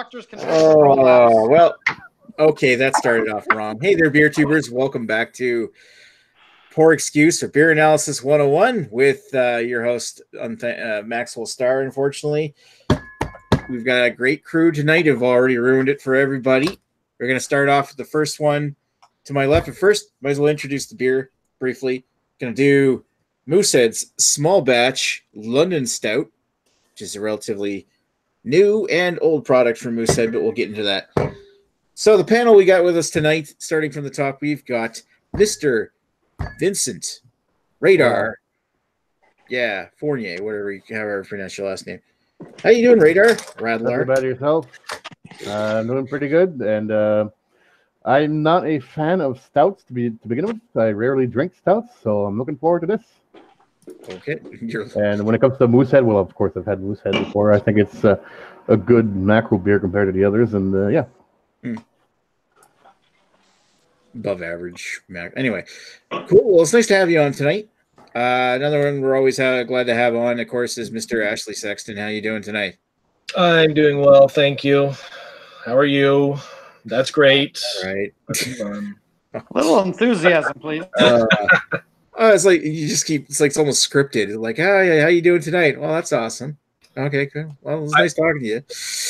doctors can fix the prolapse. Oh, well, okay, that started off wrong. Hey there, beer tubers. Welcome back to Poor Excuse for Beer Analysis 101 with your host, Maxwell Starr, unfortunately. We've got a great crew tonight who've already ruined it for everybody. We're going to start off with the first one to my left. But first, might as well introduce the beer briefly. Going to do Moosehead's Small Batch London Stout, which is a relatively new and old product from Moosehead, but we'll get into that. So the panel we got with us tonight, starting from the top, we've got Mr. Vincent Radar. Yeah, Fournier, however you pronounce your last name. How you doing, Radar? Radler. About yourself? I'm doing pretty good, and I'm not a fan of stouts to begin with. I rarely drink stouts, so I'm looking forward to this. Okay. And when it comes to Moosehead, well, of course, I've had Moosehead before. I think it's a good macro beer compared to the others, and yeah. Above average. Anyway, cool. Well, it's nice to have you on tonight. Another one we're always glad to have on, of course, is Mr. Ashley Sexton. How you doing tonight? I'm doing well, thank you. How are you? That's great. All right. A little enthusiasm, please. It's like you just keep. It's like it's almost scripted. Like, oh yeah, how you doing tonight? Well, that's awesome. Okay, cool. Well, it was nice talking to you.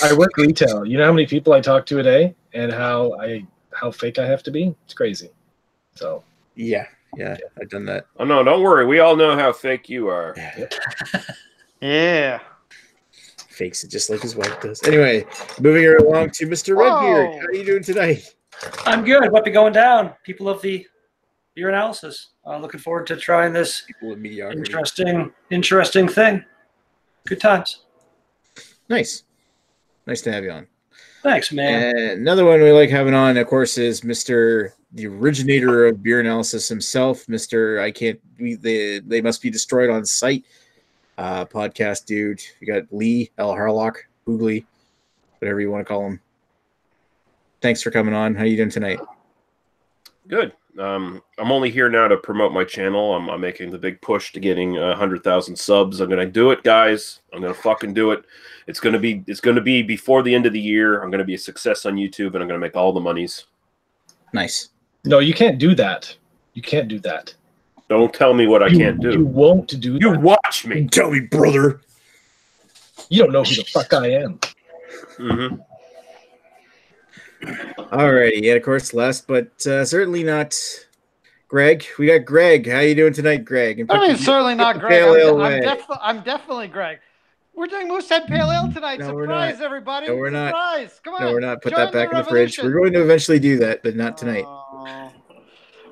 I work retail. You know how many people I talk to a day, and how fake I have to be? It's crazy. So yeah, I've done that. Oh no, don't worry. We all know how fake you are. Yeah. Fakes it just like his wife does. Anyway, moving her along to Mr. Redbeard. How are you doing tonight? I'm good. What be going down? People of the beer analysis. Looking forward to trying this interesting thing. Good times. Nice to have you on. Thanks, man. And another one we like having on, of course, is the originator of beer analysis himself, they must be destroyed on sight. Podcast dude. You got Lee L. Harlock, Boogly, whatever you want to call him. Thanks for coming on. How you doing tonight? Good. I'm only here now to promote my channel. I'm making the big push to getting 100,000 subs. I'm gonna do it, guys. I'm gonna fucking do it. It's gonna be before the end of the year. I'm gonna be a success on YouTube, and I'm gonna make all the monies. Nice. No, you can't do that. You can't do that. Don't tell me what I can't do. You won't do that. You watch me. Tell me, brother. You don't know who the fuck I am. Mm-hmm. Alrighty, and of course, last but certainly not Greg. We got Greg. How you doing tonight, Greg? Certainly not Greg. I'm definitely Greg. We're doing Moosehead Pale Ale tonight. No, Surprise, everybody. No, we're not. Surprise. Come on. No, we're not. Put Join that back the in the fridge. revolution. We're going to eventually do that, but not tonight.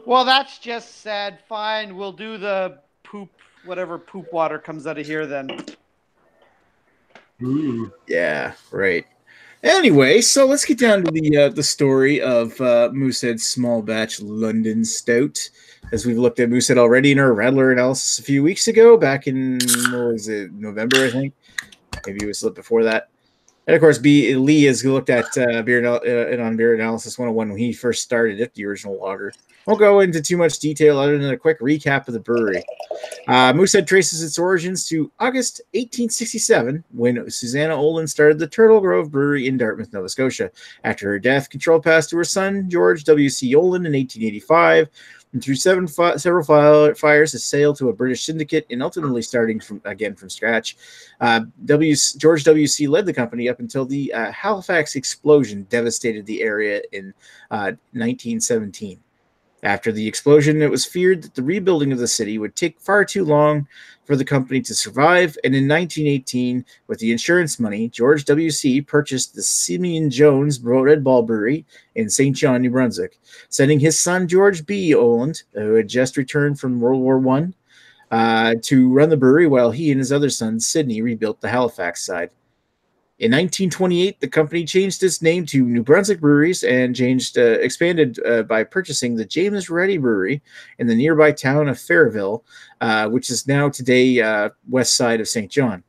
Well, that's just sad. Fine. We'll do the whatever poop water comes out of here then. Yeah, right. Anyway, so let's get down to the story of Moosehead's Small Batch London Stout. As we've looked at Moosehead already in our Rattler analysis a few weeks ago, back in, November, I think. Maybe it was a little before that. And of course, Lee has looked at Beer Analysis 101 when he first started it, the original lager. Won't go into too much detail other than a quick recap of the brewery. Moosehead traces its origins to August 1867 when Susanna Olin started the Turtle Grove Brewery in Dartmouth, Nova Scotia. After her death, control passed to her son, George W.C. Olin, in 1885. And through several fires, a sale to a British syndicate, and ultimately starting from scratch. George W.C. led the company up until the Halifax explosion devastated the area in 1917. After the explosion, it was feared that the rebuilding of the city would take far too long for the company to survive, and in 1918, with the insurance money, George W.C. purchased the Simeon Jones Red Ball Brewery in St. John, New Brunswick, sending his son George B. Oland, who had just returned from World War I, to run the brewery while he and his other son, Sidney, rebuilt the Halifax side. In 1928, the company changed its name to New Brunswick Breweries and expanded by purchasing the James Ready Brewery in the nearby town of Fairville, which is now today west side of St. John.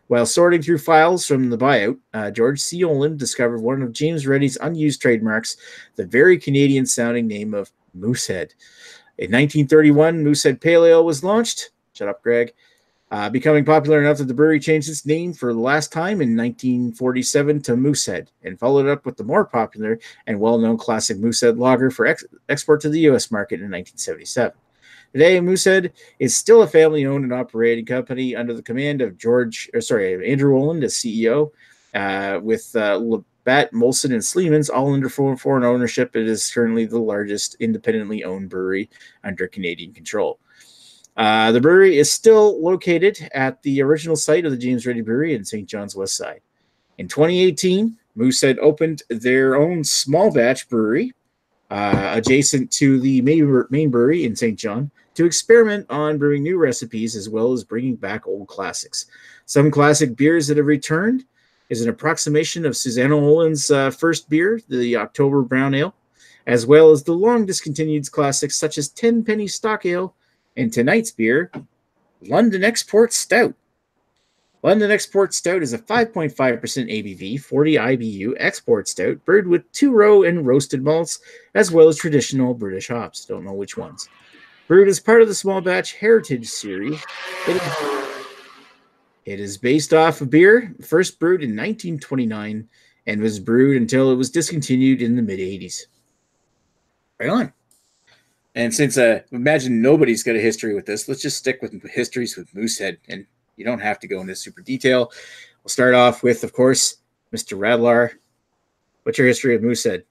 While sorting through files from the buyout, George C. Olin discovered one of James Ready's unused trademarks, the very Canadian-sounding name of Moosehead. In 1931, Moosehead Pale Ale was launched. Shut up, Greg. becoming popular enough that the brewery changed its name for the last time in 1947 to Moosehead, and followed up with the more popular and well-known classic Moosehead lager for export to the U.S. market in 1977. Today, Moosehead is still a family-owned and operated company under the command of Andrew Oland as CEO, with Labatt, Molson, and Sleemans all under foreign ownership. It is currently the largest independently owned brewery under Canadian control. The brewery is still located at the original site of the James Ready Brewery in St. John's West Side. In 2018, Moosehead opened their own small batch brewery adjacent to the main brewery in St. John to experiment on brewing new recipes as well as bringing back old classics. Some classic beers that have returned is an approximation of Susanna Oland's first beer, the October Brown Ale, as well as the long discontinued classics such as 10 Penny Stock Ale, and tonight's beer, London Export Stout. London Export Stout is a 5.5% ABV, 40 IBU export stout brewed with 2-row and roasted malts, as well as traditional British hops. Don't know which ones. Brewed as part of the small batch Heritage series, it is based off of beer first brewed in 1929 and was brewed until it was discontinued in the mid-80s. Right on. And since imagine nobody's got a history with this, let's just stick with histories with Moosehead, and you don't have to go into super detail. We'll start off with, of course, Mr. Radlar. What's your history of Moosehead?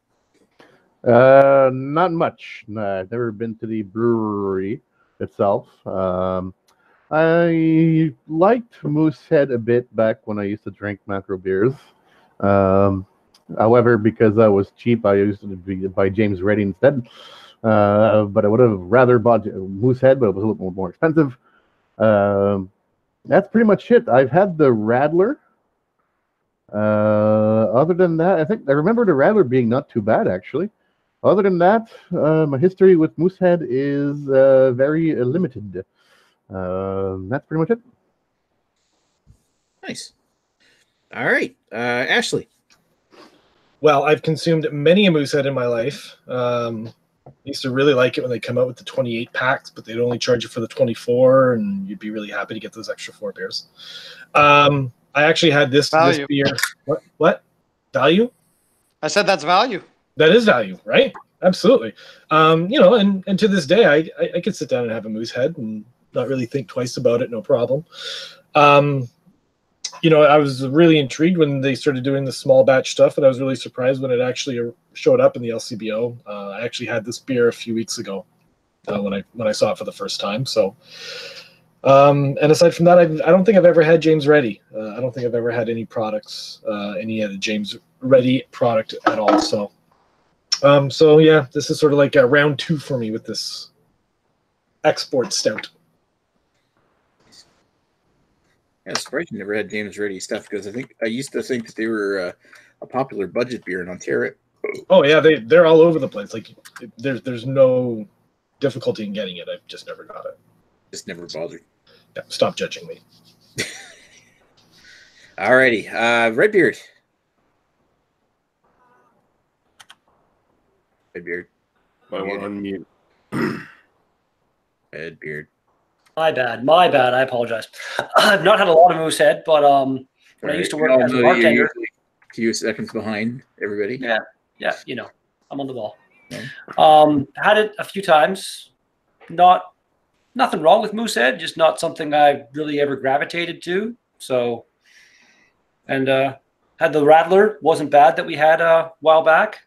Not much. No, I've never been to the brewery itself. I liked Moosehead a bit back when I used to drink macro beers. However, because I was cheap, I used to buy James Ready instead. But I would have rather bought Moosehead, but it was a little more expensive. That's pretty much it. I've had the Radler. Other than that, I remember the Radler being not too bad, actually. Other than that, my history with Moosehead is very limited. That's pretty much it. Nice. All right. Ashley. Well, I've consumed many a Moosehead in my life. Used to really like it when they come out with the 28 packs, but they'd only charge you for the 24, and you'd be really happy to get those extra 4 beers. I actually had this beer. What? Value? I said that's value. That is value, right? Absolutely. And to this day, I could sit down and have a Moosehead and not really think twice about it, no problem. I was really intrigued when they started doing the small batch stuff, and I was really surprised when it actually showed up in the LCBO. I actually had this beer a few weeks ago when I saw it for the first time. So, and aside from that, I don't think I've ever had James Ready. I don't think I've ever had any products, any of the James Ready product at all. So, yeah, this is sort of like a round 2 for me with this export stout. Yeah, it's surprising you never had James Ready stuff, because I used to think that they were a popular budget beer in Ontario. Oh yeah, they're all over the place. Like there's no difficulty in getting it. I've just never got it. Just never bothered. Yeah, stop judging me. Alrighty, Redbeard. Redbeard. I want to unmute. Redbeard. My bad. I apologize. I've not had a lot of Moosehead, but when I used to work as a bartender. A few seconds behind everybody. Yeah, I'm on the ball. Yeah. Had it a few times. Nothing wrong with Moosehead, just not something I really ever gravitated to. So, and had the Radler, wasn't bad that we had a while back.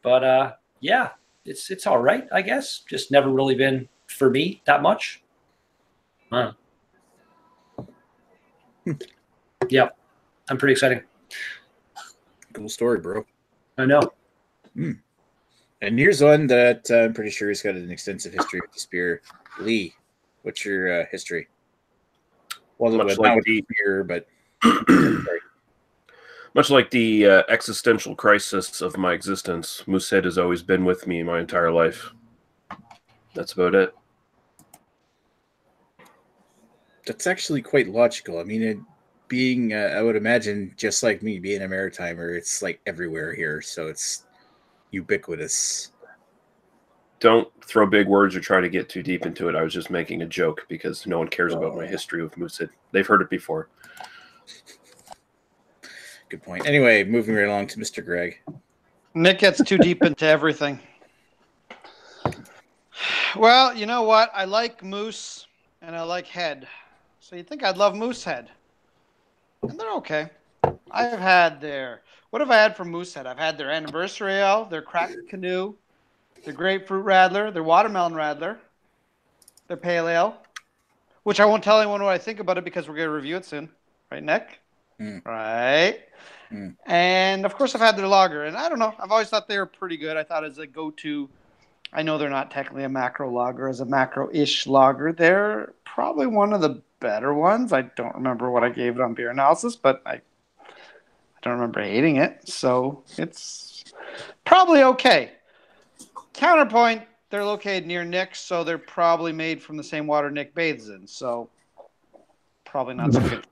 But yeah, it's all right, I guess. Just never really been for me that much. Yeah, I'm pretty exciting. Cool story, bro. I know. And here's one that I'm pretty sure has got an extensive history with this beer. Lee, what's your history? Well, Much not like with the beer, but much like the existential crisis of my existence, Moosehead has always been with me my entire life. That's about it. That's actually quite logical. I mean, being, I would imagine, just like me, being a maritimer, it's like everywhere here, so it's ubiquitous. don't throw big words or try to get too deep into it. I was just making a joke because no one cares about my history with Moosehead. They've heard it before. Good point. Anyway, moving right along to Mr. Greg. Nick gets too deep into everything. Well, you know what? I like moose and I like head. So you'd think I'd love Moosehead. And they're okay. I've had their... What have I had from Moosehead? I've had their anniversary ale, their cracked canoe, their grapefruit radler, their watermelon radler, their pale ale, which I won't tell anyone what I think about it because we're going to review it soon. Right, Nick? Right. And of course, I've had their lager, and I don't know. I've always thought they were pretty good. I thought as a go-to, I know they're not technically a macro lager, as a macro-ish lager, they're probably one of the better ones. I don't remember what I gave it on beer analysis, but I don't remember hating it, so it's probably okay. Counterpoint: they're located near Nick's, so they're probably made from the same water Nick bathes in. So probably not so good.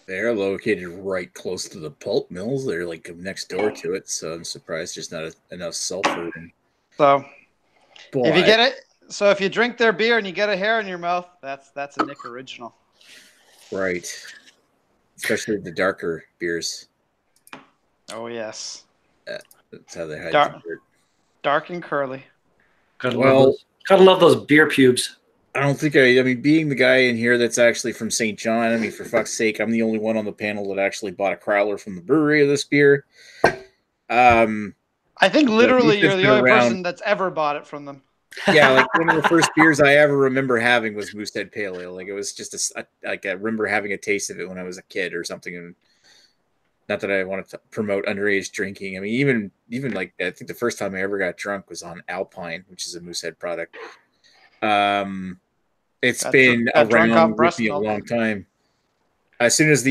They're located right close to the pulp mills. They're like next door to it, so I'm surprised there's not enough sulfur. So Boy. if you get it, so if you drink their beer and you get a hair in your mouth, that's a Nick original. Right. Especially the darker beers. Oh yes. That's how they hide Dark and curly. Gotta love those beer pubes. I don't think I mean, being the guy in here that's actually from St. John, I mean, for fuck's sake, I'm the only one on the panel that actually bought a crowler from the brewery of this beer. I think literally you're the only around. person that's ever bought it from them. Yeah, like one of the first beers I ever remember having was Moosehead Pale Ale. Like it was just I remember having a taste of it when I was a kid or something. And not that I wanted to promote underage drinking. I mean, even like I think the first time I ever got drunk was on Alpine, which is a Moosehead product. It's been around with me a long time. As soon as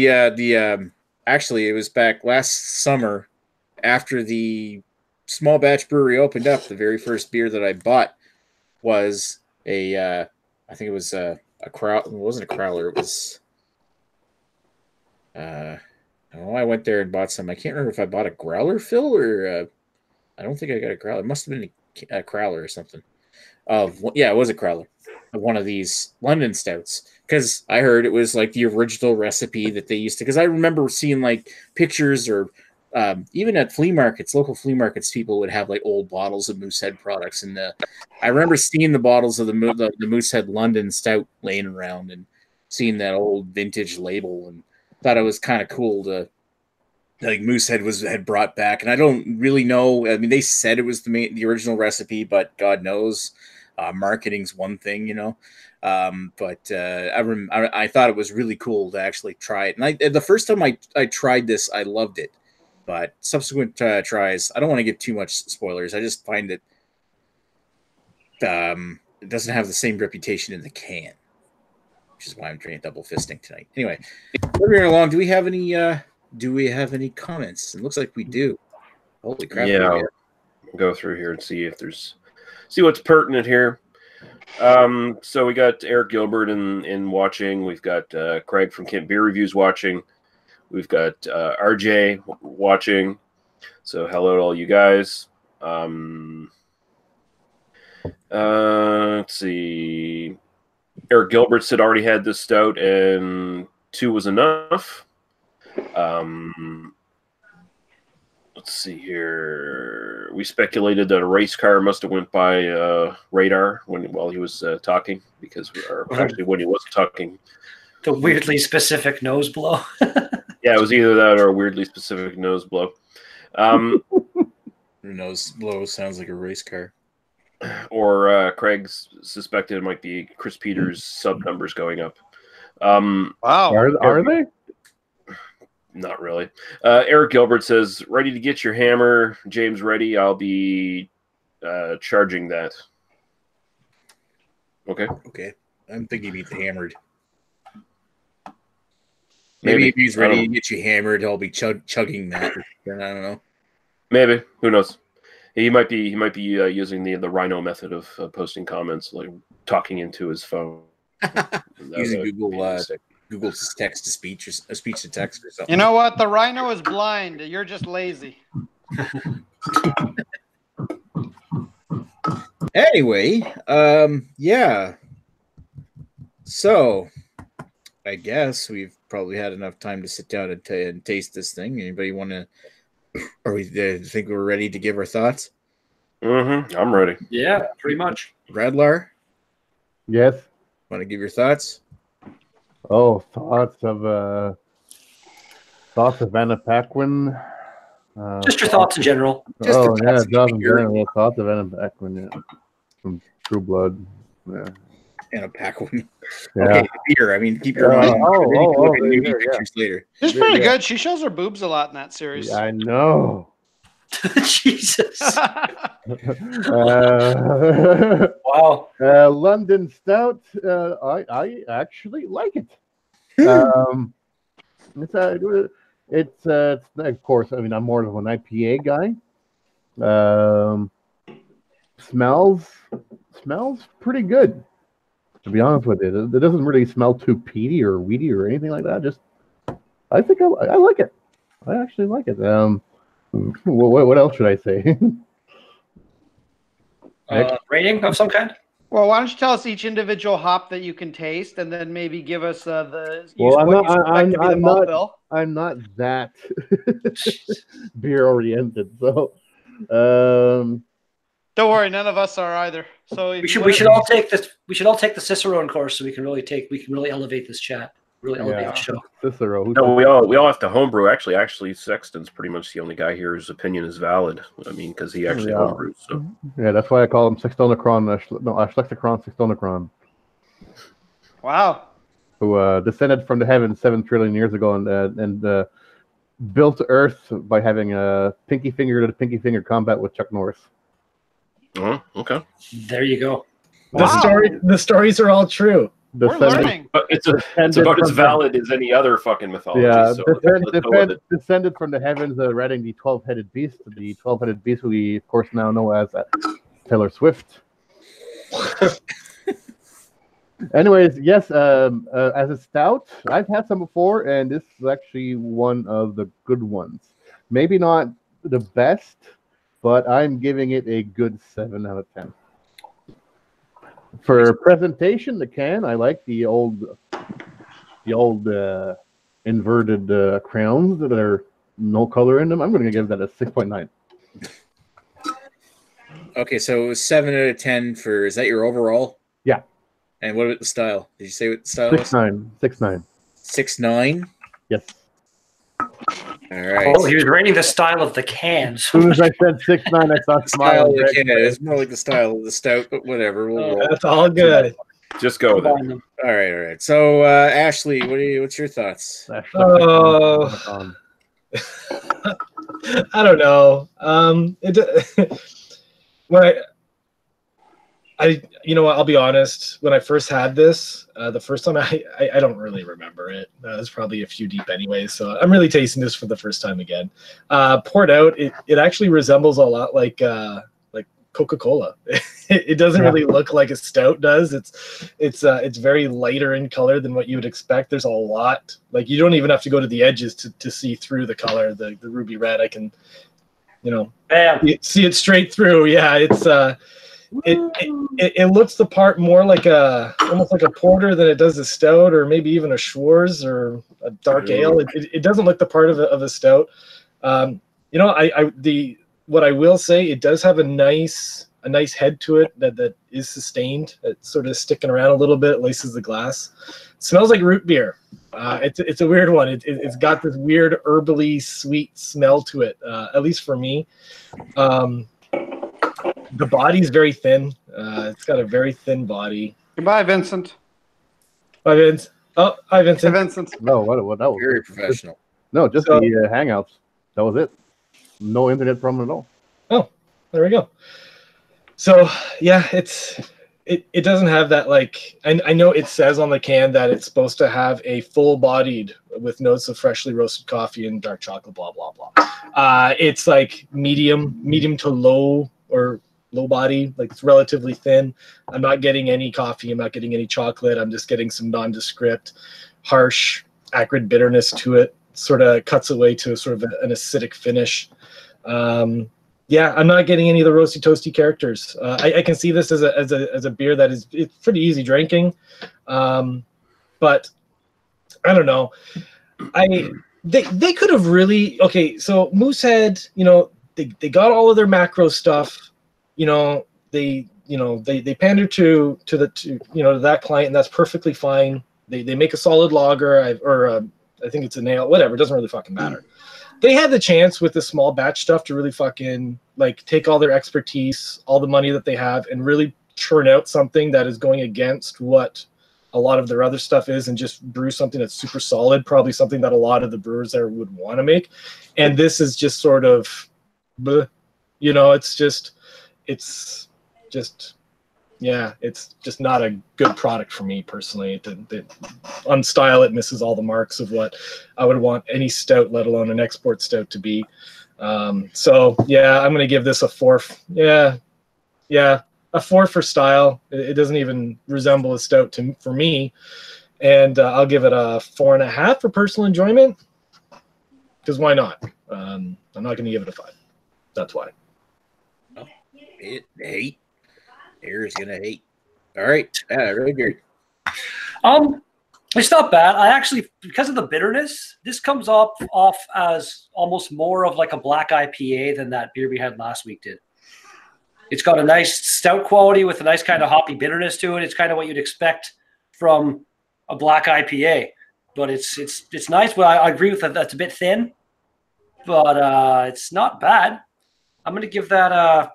actually it was back last summer after the small batch brewery opened up, the very first beer that I bought was I think it was a crowler. It wasn't a crowler. It was I went there and bought some. I can't remember if I bought a growler fill or I don't think I got a growler. It must have been a crowler or something. It was a crowler of one of these London stouts because I heard it was like the original recipe that they used to. Because I remember seeing like pictures or even at local flea markets, people would have like old bottles of Moosehead products, and I remember seeing the bottles of the Moosehead London Stout laying around and seeing that old vintage label, and thought it was kind of cool to like Moosehead had brought back. And I don't really know. I mean, they said it was the original recipe, but God knows, marketing's one thing, you know. But I thought it was really cool to actually try it, and the first time I tried this, I loved it. But subsequent tries, I don't want to give too much spoilers. I just find that it doesn't have the same reputation in the can, which is why I'm drinking double fisting tonight. Anyway, moving along, do we have any comments? It looks like we do. Holy crap! Yeah, I'll go through here and see what's pertinent here. So we got Eric Gilbert in watching. We've got Craig from Kent Beer Reviews watching. We've got RJ watching. So hello to all you guys. Let's see. Eric Gilbert said already had this stout and 2 was enough. Let's see here. We speculated that a race car must have went by radar while he was talking, actually when he wasn't talking. The weirdly specific nose blow. Yeah, it was either that or a weirdly specific nose blow. Nose blow sounds like a race car. Or Craig's suspected it might be Chris Peters' sub numbers going up. Wow. Are they? Not really. Eric Gilbert says, ready to get your hammer. James, ready. I'll be charging that. Okay. Okay. I'm thinking he's hammered. Maybe if he's ready to get you hammered, I'll be chugging that. I don't know. Maybe. Who knows? He might be using the Rhino method of posting comments, like talking into his phone. Using Google's text to speech or speech to text or something. You know what? The Rhino is blind. You're just lazy. Anyway, yeah. So, I guess we've probably had enough time to sit down and taste this thing. Anybody want to? Or we think we're ready to give our thoughts? Mm-hmm. I'm ready. Yeah, pretty much. Radlar, Yes. want to give your thoughts? Oh, thoughts of Anna Paquin. Just your thoughts in general. Just the Oh yeah, thoughts of Jonathan beer. Brennan, yeah, thoughts of Anna Paquin, yeah, from True Blood. Yeah. And a pack one. Yeah. Okay, beer. I mean, keep your mind. Look at there you nudie go, yeah. pictures later. She's pretty Yeah. good. She shows her boobs a lot in that series. Yeah, I know. Jesus. Uh, Wow. London Stout. I actually like it. It's of course. I mean, I'm more of an IPA guy. Smells pretty good. To be honest with you, it doesn't really smell too peaty or weedy or anything like that. Just, I think I like it. I actually like it. What else should I say? Rating of some kind? Well, why don't you tell us each individual hop that you can taste, and then maybe give us the Well, what you suspect to be the malt bill. I'm not that beer oriented, so Don't worry, none of us are either. So We should all take this. We should all take the Cicerone course, so we can really elevate this chat. Really elevate the show. Cicero. No, we all have to homebrew. Actually, Sexton's pretty much the only guy here whose opinion is valid. I mean, because he actually homebrews. So. Yeah, that's why I call him Sextonocron. Schlexicron, Sextonocron. Wow. Who descended from the heavens 7 trillion years ago and built Earth by having a pinky finger to pinky finger combat with Chuck Norris. Oh, okay. There you go. The stories are all true. We're learning. But it's about as valid as any other fucking mythology. Yeah, so let's go with it. descended from the heavens, riding the 12-headed beast. The 12-headed beast, who we of course now know as Taylor Swift. Anyways, yes, as a stout, I've had some before, and this is actually one of the good ones. Maybe not the best, but I'm giving it a good 7 out of 10. For presentation, the can, I like the old inverted crowns that are no color in them. I'm going to give that a 6.9. Okay, so 7 out of 10 for, is that your overall? Yeah. And what about the style? Did you say what the style was? 6.9. 6.9? Yes. All right. Oh, he was rating the style of the cans. As soon as I said 6.9, I thought Style of the can. It's more like the style of the stout, but whatever. We'll roll. That's all good. Just go with it. All right. So, Ashley, what's your thoughts? Oh. I don't know. When you know what? I'll be honest. When I first had this, the first time, I don't really remember it. It was probably a few deep anyway. So I'm really tasting this for the first time again. Poured out, it actually resembles a lot like Coca-Cola. It doesn't really look like a stout does. It's very lighter in color than what you would expect. There's a lot. Like, you don't even have to go to the edges to see through the color. The ruby red, I can, see it straight through. Yeah, it's it looks the part more like almost like a porter than it does a stout, or maybe even a Schwarz or a dark ale. It doesn't look the part of a stout. What I will say, it does have a nice head to it that is sustained. It's sort of sticking around a little bit, laces the glass. It smells like root beer. It's a weird one. It's got this weird herbally sweet smell to it, at least for me. The body's very thin. It's got a very thin body. Goodbye, Vincent. Hi, Vince. Oh, hi, Vincent. Hey, Vincent. No, what that was Very professional. No, just the Hangouts. That was it. No internet problem at all. Oh, there we go. So yeah, it doesn't have that, like, I know it says on the can that it's supposed to have a full-bodied with notes of freshly roasted coffee and dark chocolate, blah blah blah. It's like medium to low or low body, like it's relatively thin. I'm not getting any coffee. I'm not getting any chocolate. I'm just getting some nondescript, harsh, acrid bitterness to it. Sort of cuts away to sort of an acidic finish. Yeah, I'm not getting any of the roasty toasty characters. I can see this as a beer that it's pretty easy drinking, but I don't know. They could have really So Moosehead, they got all of their macro stuff. They pander to that client, and that's perfectly fine. They make a solid lager, I think it's a nail, whatever. It doesn't really fucking matter. They had the chance with the small batch stuff to really fucking take all their expertise, all the money that they have, and really churn out something that is going against what a lot of their other stuff is, and just brew something that's super solid, probably something that a lot of the brewers there would want to make. And this is just sort of, bleh, it's just not a good product for me personally. On style, it misses all the marks of what I would want any stout, let alone an export stout, to be. So yeah, I'm going to give this a 4. Yeah, a 4 for style. It doesn't even resemble a stout for me. And I'll give it a 4.5 for personal enjoyment. Because why not? I'm not going to give it a 5. That's why. Oh, hate. Air is gonna hate. All right, really good. It's not bad. I actually, because of the bitterness, this comes off as almost more of like a black IPA than that beer we had last week did. It's got a nice stout quality with a nice kind of hoppy bitterness to it. It's kind of what you'd expect from a black IPA, but it's nice. But I agree with that. That's a bit thin, but it's not bad. I'm going to give that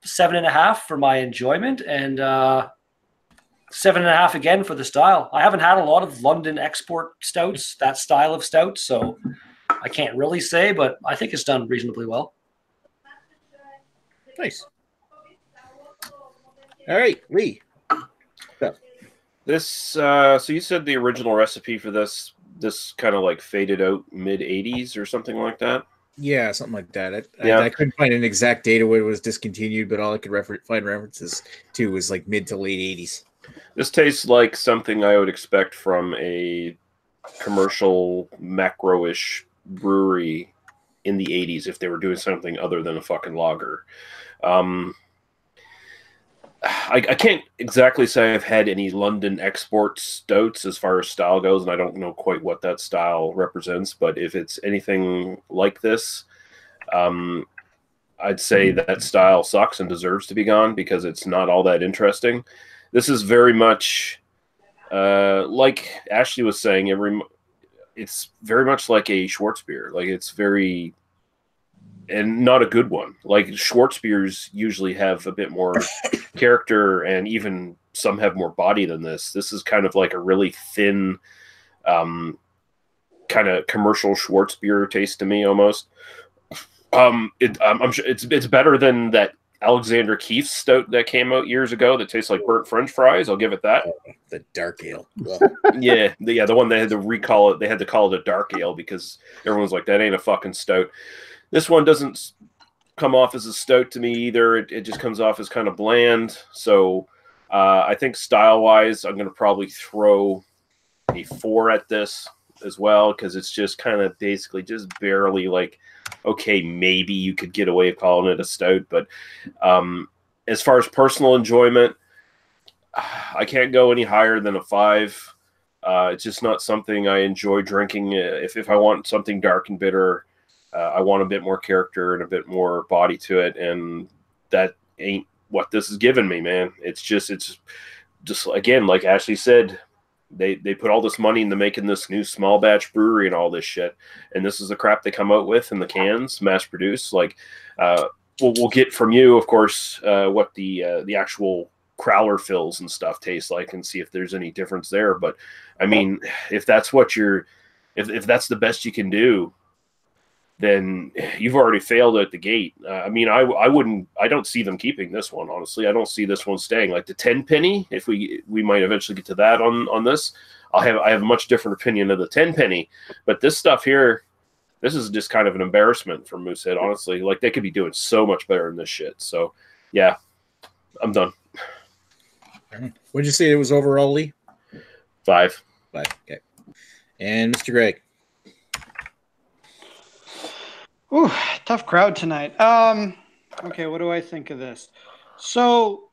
7.5 for my enjoyment, and 7.5 again for the style. I haven't had a lot of London export stouts, that style of stout, so I can't really say, but I think it's done reasonably well. Nice. All right, Lee. This so you said the original recipe for this kind of faded out mid 80s or something like that. Yeah, something like that. I couldn't find an exact date when it was discontinued, but all I could find references to was mid to late 80s. This tastes like something I would expect from a commercial macro-ish brewery in the 80s if they were doing something other than a fucking lager. I can't exactly say I've had any London export stouts as far as style goes, and I don't know quite what that style represents, but if it's anything like this, I'd say that style sucks and deserves to be gone because it's not all that interesting. This is very much, like Ashley was saying, it's very much like a Schwarzbier. It's very... and not a good one. Schwarzbiers usually have a bit more character, and even some have more body than this. This is kind of like a really thin, kind of commercial Schwarzbier taste to me almost. I'm sure it's better than that Alexander Keith stout that came out years ago that tastes like burnt French fries. I'll give it that. The dark ale. Yeah, the one they had to recall it. They had to call it a dark ale because everyone's like, that ain't a fucking stout. This one doesn't come off as a stout to me either. It just comes off as kind of bland. So I think style-wise, I'm going to probably throw a 4 at this as well because it's just kind of basically just barely okay, maybe you could get away with calling it a stout. But as far as personal enjoyment, I can't go any higher than a 5. It's just not something I enjoy drinking. If I want something dark and bitter, I want a bit more character and a bit more body to it, and that ain't what this is giving me, man. It's just again, like Ashley said, they put all this money into making this new small batch brewery and all this shit, and this is the crap they come out with in the cans, mass produced. We'll get from you, of course, what the actual crowler fills and stuff taste like, and see if there's any difference there. But I mean, if that's what if that's the best you can do, then you've already failed at the gate. I mean, I don't see them keeping this one, honestly. I don't see this one staying. The 10 penny, if we might eventually get to that on this, I have a much different opinion of the 10 penny, but this stuff here, this is just kind of an embarrassment for Moosehead, honestly. They could be doing so much better than this shit. So yeah, I'm done. What'd you say it was overall, Lee? 5. Okay. And Mr. Greg. Ooh, tough crowd tonight. Okay, what do I think of this? So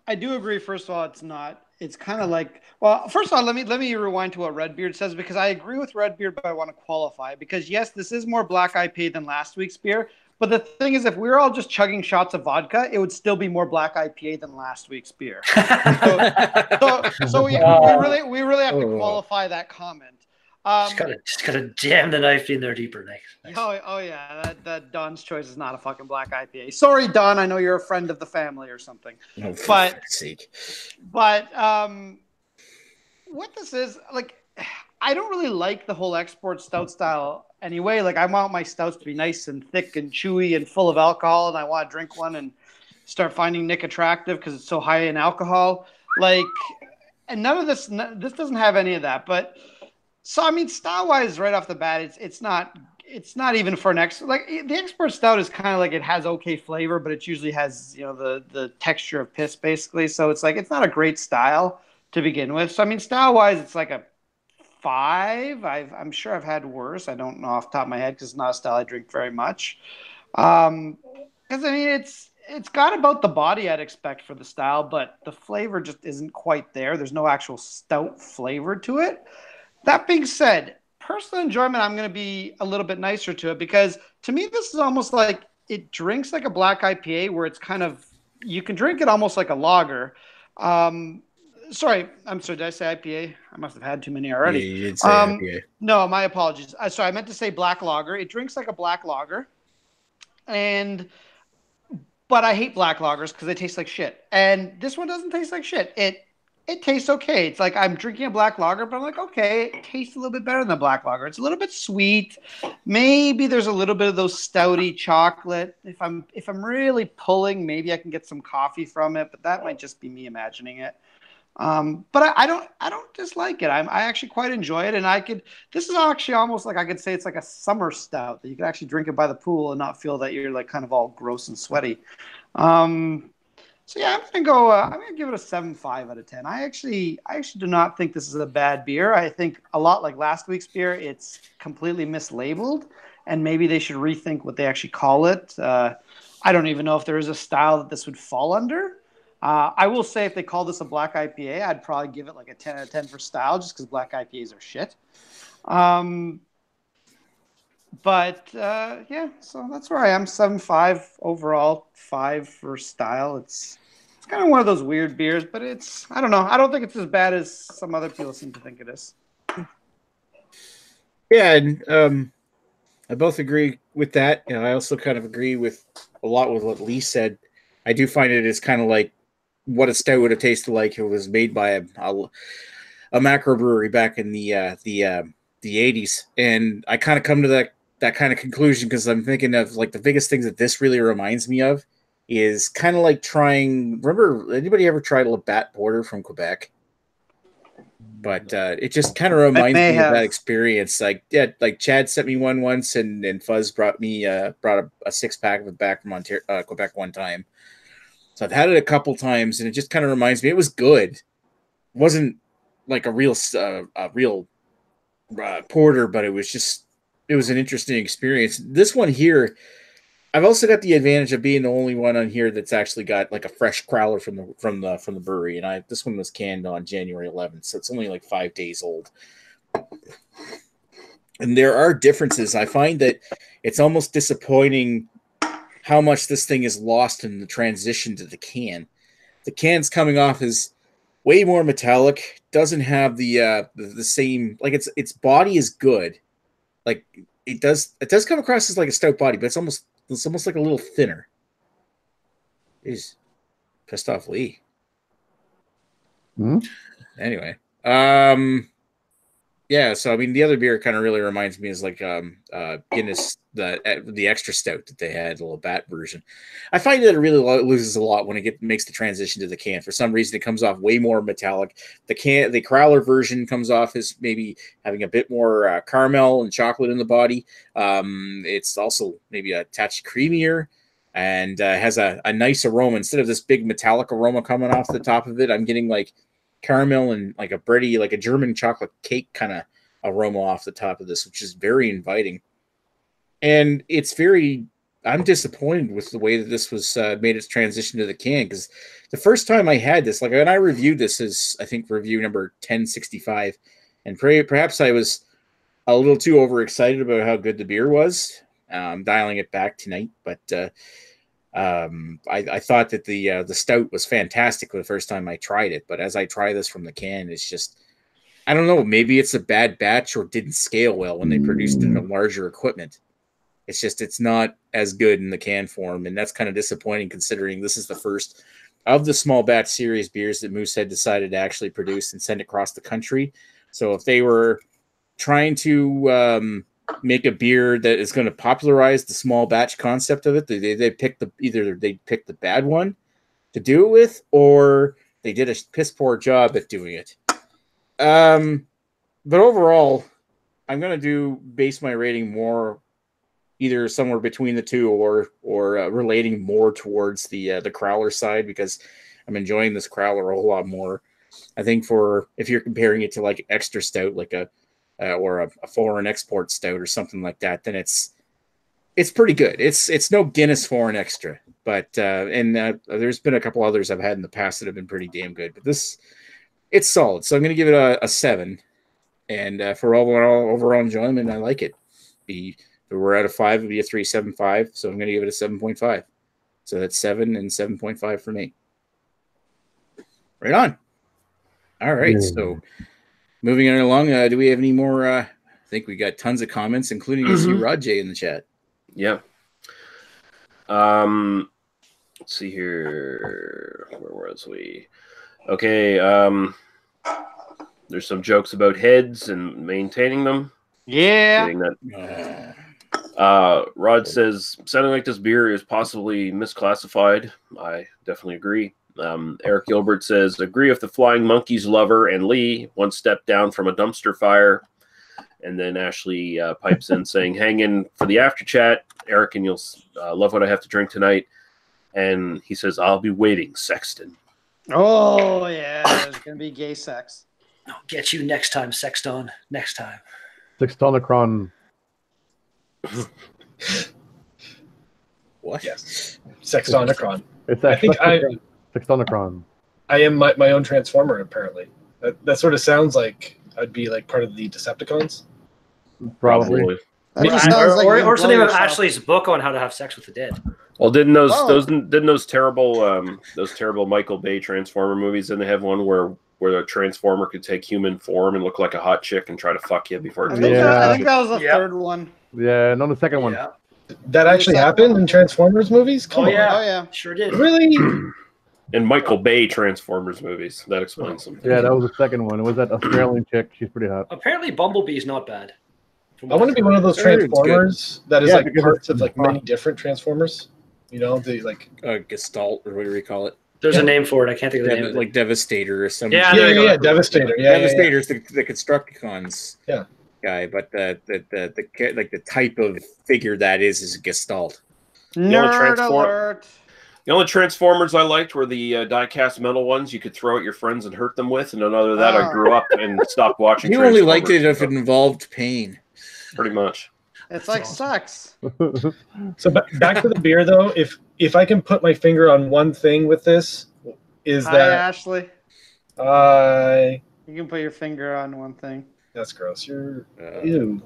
I do agree. First of all, it's not. It's kind of like. Well, first of all, let me rewind to what Redbeard says because I agree with Redbeard, but I want to qualify because yes, this is more black IPA than last week's beer. But the thing is, if we were all just chugging shots of vodka, it would still be more black IPA than last week's beer. So we really have to Oh. qualify that comment. Just gotta jam the knife in there deeper. Nice. Oh yeah, that Don's choice is not a fucking black IPA. Sorry, Don. I know you're a friend of the family or something. Oh, for But fuck's sake. But what this is like, I don't really like the whole export stout style anyway. Like I want my stouts to be nice and thick and chewy and full of alcohol, and I want to drink one and start finding Nick attractive because it's so high in alcohol. Like, and none of this doesn't have any of that. But so I mean, style wise, right off the bat, it's not even for an like the export stout is kind of like it has okay flavor, but it usually has the texture of piss basically. So it's like it's not a great style to begin with. So I mean, style wise, it's like a 5. I'm sure I've had worse. I don't know off the top of my head because it's not a style I drink very much. Because I mean, it's got about the body I'd expect for the style, but the flavor just isn't quite there. There's no actual stout flavor to it. That being said, personal enjoyment, I'm going to be a little bit nicer to it because to me, this is almost like it drinks like a black IPA where it's kind of, you can drink it almost like a lager. I'm sorry, did I say IPA? I must have had too many already. Yeah, you did say IPA. No, my apologies. Sorry, I meant to say black lager. It drinks like a black lager. But I hate black lagers because they taste like shit. And this one doesn't taste like shit. It tastes okay. It's like I'm drinking a black lager, but I'm like, okay, it tastes a little bit better than the black lager. It's a little bit sweet. Maybe there's a little bit of those stouty chocolate. If I'm really pulling, maybe I can get some coffee from it, but that might just be me imagining it. But I don't dislike it. I actually quite enjoy it, and this is actually almost like I could say it's like a summer stout that you can actually drink it by the pool and not feel that you're like kind of all gross and sweaty. So yeah, I'm gonna give it a 7.5 out of 10. I actually do not think this is a bad beer. I think a lot like last week's beer, it's completely mislabeled, and maybe they should rethink what they actually call it. I don't even know if there is a style that this would fall under. I will say if they call this a black IPA, I'd probably give it like a 10 out of 10 for style, just because black IPAs are shit. Yeah, so that's where I am. 7.5 overall, 5 for style. It's kind of one of those weird beers, but I don't know. I don't think it's as bad as some other people seem to think it is. Yeah, and I both agree with that. And I also kind of agree with a lot with what Lee said. I do find it is kind of like what a stout would have tasted like if it was made by a macro brewery back in the 80s. And I kind of come to that kind of conclusion because I'm thinking of like the biggest things that this really reminds me of is kind of like remember anybody ever tried Labatt Porter from Quebec? But it just kind of reminds me of that experience. Like, yeah, like Chad sent me one once, and Fuzz brought a 6-pack of it back from Quebec one time. So I've had it a couple times, and it just kind of reminds me. It was good. It wasn't like a real porter, but it was an interesting experience. This one here, I've also got the advantage of being the only one on here that's actually got like a fresh crowler from the brewery, and this one was canned on January 11th, so it's only like 5 days old. And there are differences. I find that it's almost disappointing how much this thing is lost in the transition to the can. The can's coming off as way more metallic. Doesn't have the same, like its body is good. Like it does come across as like a stout body, but it's almost like a little thinner. He's pissed off Lee. Anyway, yeah. So I mean, the other beer kind of really reminds me is like Guinness, the extra stout that they had, the Labatt version. I find that it really loses a lot when it makes the transition to the can. For some reason, it comes off way more metallic. The Crowler version comes off as maybe having a bit more caramel and chocolate in the body. It's also maybe a touch creamier and has a nice aroma. Instead of this big metallic aroma coming off the top of it, I'm getting like caramel and like a bready, like a German chocolate cake kind of aroma off the top of this, which is very inviting. And it's very I'm disappointed with the way that this was made its transition to the can, because the first time I had this, like when I reviewed this as I think review number 1065, and perhaps I was a little too overexcited about how good the beer was. Dialing it back tonight, but I thought that the stout was fantastic the first time I tried it. But as I try this from the can, it's just, I don't know, maybe it's a bad batch or didn't scale well when they produced it in a larger equipment. It's just, it's not as good in the can form, and that's kind of disappointing considering this is the first of the small batch series beers that Moosehead decided to actually produce and send across the country. So if they were trying to make a beer that is going to popularize the small batch concept of it, they picked either they picked the bad one to do it with, or they did a piss poor job at doing it. But overall, I'm going to base my rating more either somewhere between the two, or relating more towards the Crowler side, because I'm enjoying this Crowler a whole lot more. I think if you're comparing it to like extra stout, like or a foreign export stout or something like that, then it's pretty good. It's no Guinness foreign extra, but there's been a couple others I've had in the past that have been pretty damn good, but this, it's solid. So I'm going to give it a 7. And for overall enjoyment, I like it. If we're at a 5, it'd be a 3.75. So I'm going to give it a 7.5. So that's 7 and 7.5 for me. Right on. All right. So moving on along, do we have any more? I think we got tons of comments, including you, Rod J, in the chat. Yeah. Let's see here. Where was we? Okay. There's some jokes about heads and maintaining them. Yeah. Rod says, sounding like this beer is possibly misclassified. I definitely agree. Eric Gilbert says, agree with the Flying Monkeys lover and Lee, one step down from a dumpster fire. And then Ashley pipes in saying, hang in for the after chat, Eric, and you'll love what I have to drink tonight. And he says, I'll be waiting, Sexton. Oh, yeah. There's going to be gay sex. I'll get you next time, Sexton. Next time. Sextonicron. What? Yes. Sextonicron. It's I think Sextonicron. I am my own transformer, apparently. That sort of sounds like I'd be like part of the Decepticons. Probably. That just sounds like you Or it's the blow name of yourself. Ashley's book on how to have sex with the dead. Well, didn't Whoa. those terrible Michael Bay Transformer movies? Didn't they have one where the Transformer could take human form and look like a hot chick and try to fuck you before it I kills think, you? I think that was the Yeah. third one. Yeah, not the second one. Yeah. That actually happened in Transformers movies? Come Oh, on. yeah. Oh, yeah. Sure did. Really? In Michael Bay Transformers movies, that explains them. Yeah, that was the second one. It was that Australian chick. She's pretty hot. Apparently, Bumblebee is not bad. I want to be one of those Sure, it's Transformers that is Yeah, like because parts it's of like fun. many different Transformers. You know, the like. Gestalt, or whatever you call it. There's a name for it. I can't think of the name of it. Like Devastator or something. Yeah, there you go. Devastator. Yeah, Devastator's the Constructicons Yeah. guy, but the type of figure that is a Gestalt. only Nerd transform- alert. The only Transformers I liked were the die-cast metal ones you could throw at your friends and hurt them with, and other than that, I grew up and stopped watching. You only liked it Transformers. if it involved pain. Pretty much. It's like sex. So back to the beer though. If I can put my finger on one thing with this, is Hi, that Ashley. You can put your finger on one thing. that's gross. You're ew.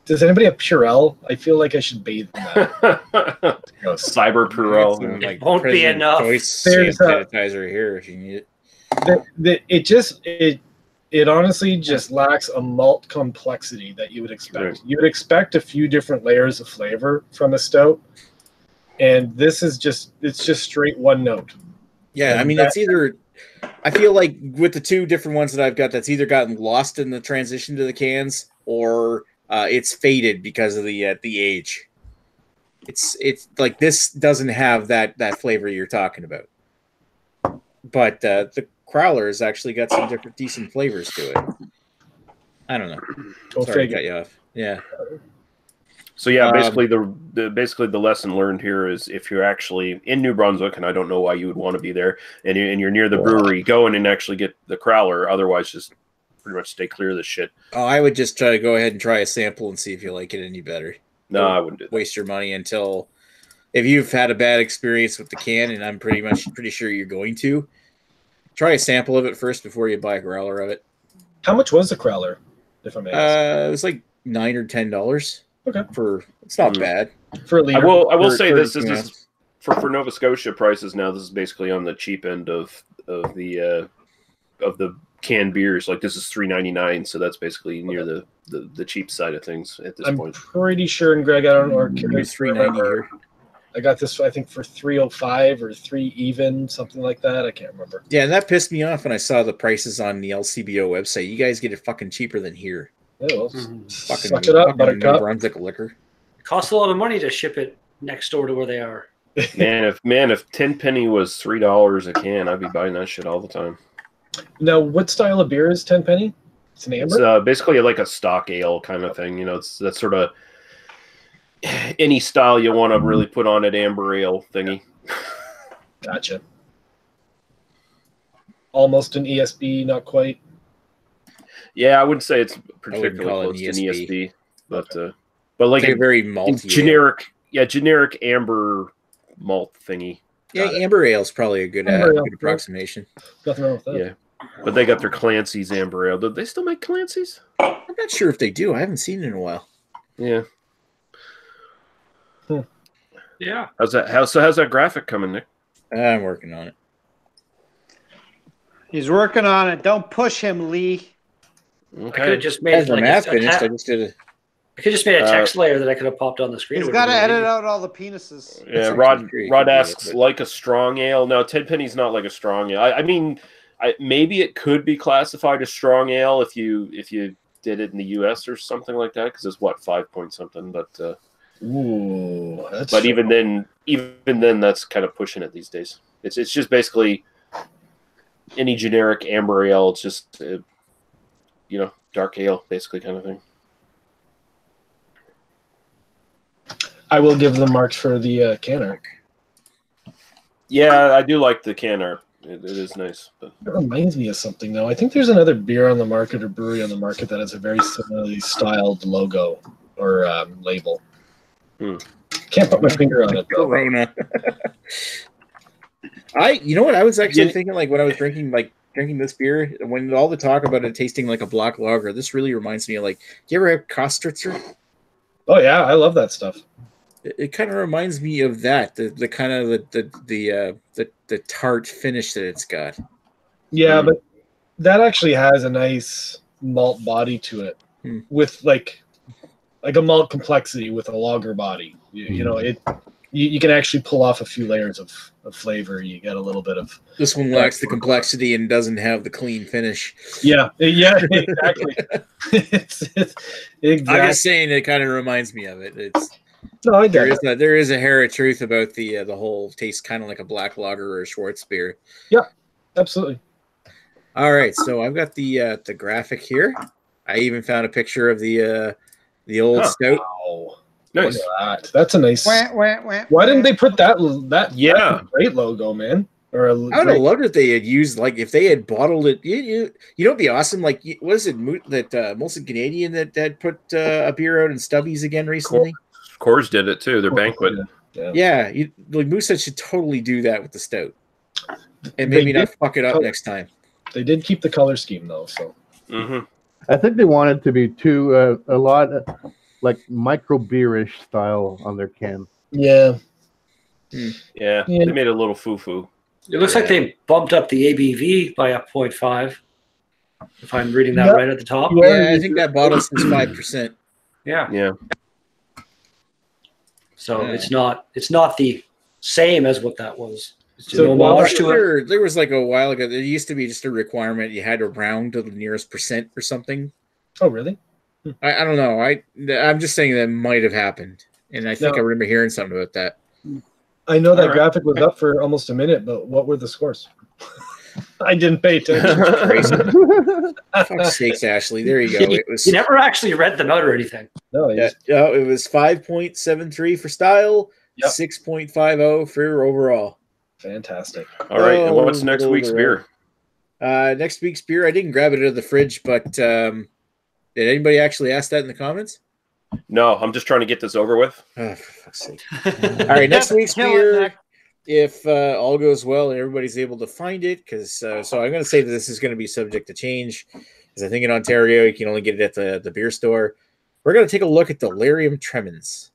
Does anybody have Purell? I feel like I should bathe in that. Gross. Cyber Purell. Some, like, Won't be President enough. Choice There's sanitizer here if you need it. It honestly just lacks a malt complexity that you would expect. Right. You would expect a few different layers of flavor from a stout, and this is just straight one note. Yeah, I mean, it's either. I feel like with the two different ones that I've got, that's either gotten lost in the transition to the cans, or it's faded because of the age. It's like this doesn't have that flavor you're talking about, but the Crowler has actually got some different decent flavors to it. I don't know. Go Sorry to figure. cut you off. Yeah. So yeah, basically the lesson learned here is if you're actually in New Brunswick, and I don't know why you would want to be there, and you're near the brewery, go in and actually get the Crowler. Otherwise, just pretty much stay clear of this shit. Oh, I would just try to go ahead and try a sample and see if you like it any better. No, I wouldn't do that. Waste your money until if you've had a bad experience with the can, and I'm pretty sure you're going to, try a sample of it first before you buy a growler of it. How much was the growler, if I may ask? It was like $9 or $10. Okay. It's not bad. For a I liter. will say this 32 is ounce. for Nova Scotia prices now. This is basically on the cheap end of the canned beers. Like this is $3.99, so that's basically near the cheap side of things at this I'm point. pretty sure, and Greg, I don't know, or It's $3.90 here. I got this, I think, for $3.05 or $3 even, something like that. I can't remember. Yeah, and that pissed me off when I saw the prices on the LCBO website. You guys get it fucking cheaper than here. Yeah, well, Fucking suck it up, fucking Buttercup. Brunswick liquor. It costs a lot of money to ship it next door to where they are. If 10 penny was $3 a can, I'd be buying that shit all the time. Now, what style of beer is 10 penny? It's an amber? It's basically like a stock ale kind of thing. You know, it's that sort of any style you want to really put on an amber ale thingy. Gotcha. Almost an ESB, not quite. Yeah, I wouldn't say it's call particularly it close to an ESB. ESB, but like It's a a very malty generic amber malt thingy. ale. Got Yeah, it. amber ale is probably a good, Amber ale, good approximation. Nothing wrong with that. Yeah, but they got their Clancy's amber ale. Do they still make Clancy's? I'm not sure if they do. I haven't seen it in a while. Yeah. Yeah. How's that graphic coming, Nick? I'm working on it. He's working on it. Don't push him, Lee. I could Okay. have just made As the like math a finished, I just did a. I could just made a text layer that I could have popped on the screen. He's It got to would've been edit easy. out all the penises. Yeah, That's Rod actually pretty Rod good, asks but- like a strong ale. No, 10 penny's not like a strong ale. I mean, maybe it could be classified as strong ale if you did it in the U.S. or something like that, because it's what 5 point something. Ooh, that's But even then, that's kind of pushing it these days. It's just basically any generic amber ale. It's just dark ale, basically kind of thing. I will give them marks for the can art. Yeah, I do like the can art. It is nice. But It reminds me of something, though. I think there's another beer on the market or brewery on the market that has a very similarly styled logo or label. Can't put my finger on it, though. Corona. You know what I was actually Yeah. thinking, like when I was drinking this beer, when all the talk about it tasting like a black lager, this really reminds me of like, do you ever have Kostritzer? Oh, yeah, I love that stuff. It kind of reminds me of that, the kind of the tart finish that it's got. Yeah, but that actually has a nice malt body to it with like a malt complexity with a lager body. You know, you can actually pull off a few layers of flavor. You get a little bit of This one lacks the complexity and doesn't have the clean finish. yeah, exactly. it's exactly. I'm just saying it kind of reminds me of it. No, I get it. There is a hair of truth about the whole taste, kind of like a black lager or a Schwartz beer. Absolutely. All right, so I've got the graphic here. I even found a picture of the old stout. Wow. nice. Look at that. That's a nice. Wah, wah, wah, Why didn't wah. they put that? Yeah. That's a great logo, man. Or a I would have loved if they had used, like, if they had bottled it. You know, it'd be awesome. Like, what is it that Molson Canadian that had put a beer out in Stubbies again recently? Coors did it too. Their banquet. Yeah. Yeah, like Moosehead should totally do that with the stout, and They maybe not did- fuck it up next time. They did keep the color scheme though, so Mm-hmm. I think they wanted to be too a lot like micro beerish style on their can. yeah. Yeah, Yeah. they made it a little foo-foo. It looks like they bumped up the ABV by a 0.5. If I'm reading that Yep. right at the top. Yeah, I think that bottle says 5%. Yeah. Yeah. So Yeah. it's not the same as what that was. It's just So an while homage to it. There was like a while ago. There used to be just a requirement you had to round to the nearest percent or something. Oh, really? I don't know. I'm just saying that might have happened, and I think No. I remember hearing something about that. I know that All right. graphic was up for almost a minute, but what were the scores? I didn't pay attention. Crazy. Fuck's sakes, Ashley. There you go. It was. You never actually read them out or anything. No, Yeah, it was 5.73 for style, Yep. 6.50 for overall. fantastic. All right. And Oh, what's next little week's beer? Next week's beer, I didn't grab it out of the fridge, but did anybody actually ask that in the comments? No, I'm just trying to get this over with. Oh, for fuck's sake. All right, next week's Kill it, beer, Nick. if all goes well and everybody's able to find it, because so I'm going to say that this is going to be subject to change, because I think in Ontario you can only get it at the beer store. We're going to take a look at Delirium Tremens.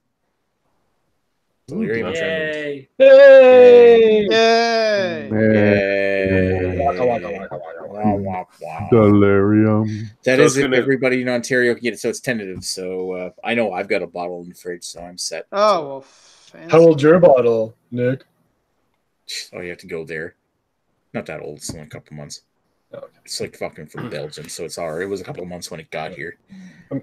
Delirium Tremens. Yay! Hey! Yay! Yay. Waka, waka, waka, waka, waka. Wow, wow, wow. Delirium. That So is it's if gonna- everybody in Ontario can get it, so it's tentative. So I know I've got a bottle in the fridge, so I'm set. Oh, well, fancy. How old's your bottle, Nick? Oh, you have to go there. Not that old. It's only a couple months. Oh, okay. It's like fucking from Belgium, so it's all right. It was a couple of months when it got here. I'm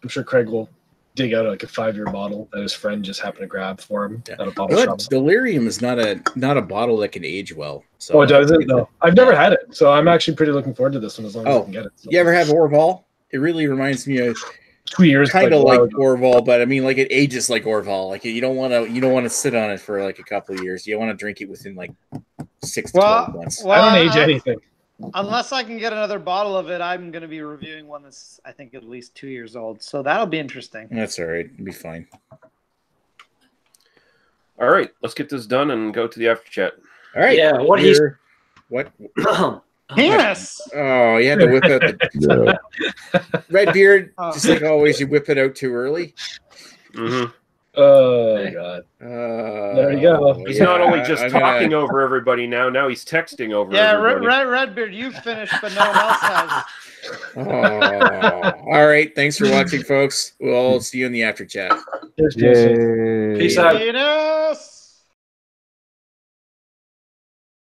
sure Craig will dig out like a 5-year bottle that his friend just happened to grab for him Yeah. at a bottle But shop. Delirium is not a bottle that can age well. So Oh, does it? No, I've never had it, so I'm actually pretty looking forward to this one as long as I can get it. So. You ever have Orval? It really reminds me of 2 years, kind of a while like ago. Orval, but I mean, like it ages like Orval. Like you don't want to sit on it for like a couple of years. You want to drink it within like 6 to 12 months. I don't age anything. Unless I can get another bottle of it, I'm going to be reviewing one that's, I think, at least 2 years old. So that'll be interesting. That's all right. It'll be fine. All right, let's get this done and go to the after chat. All right. Yeah, what he's- What? Penis! Oh, you had to whip out the Yeah. red beard. Oh. Just like always, you whip it out too early. Mm-hmm. Oh God! There you go. He's not only just I'm talking gonna- over everybody now he's texting over Yeah, everybody. Redbeard, you finished, but no one else has. Oh. All right. Thanks for watching, folks. We'll see you in the after chat. Cheers, cheers, cheers. Yay. Peace out. You know.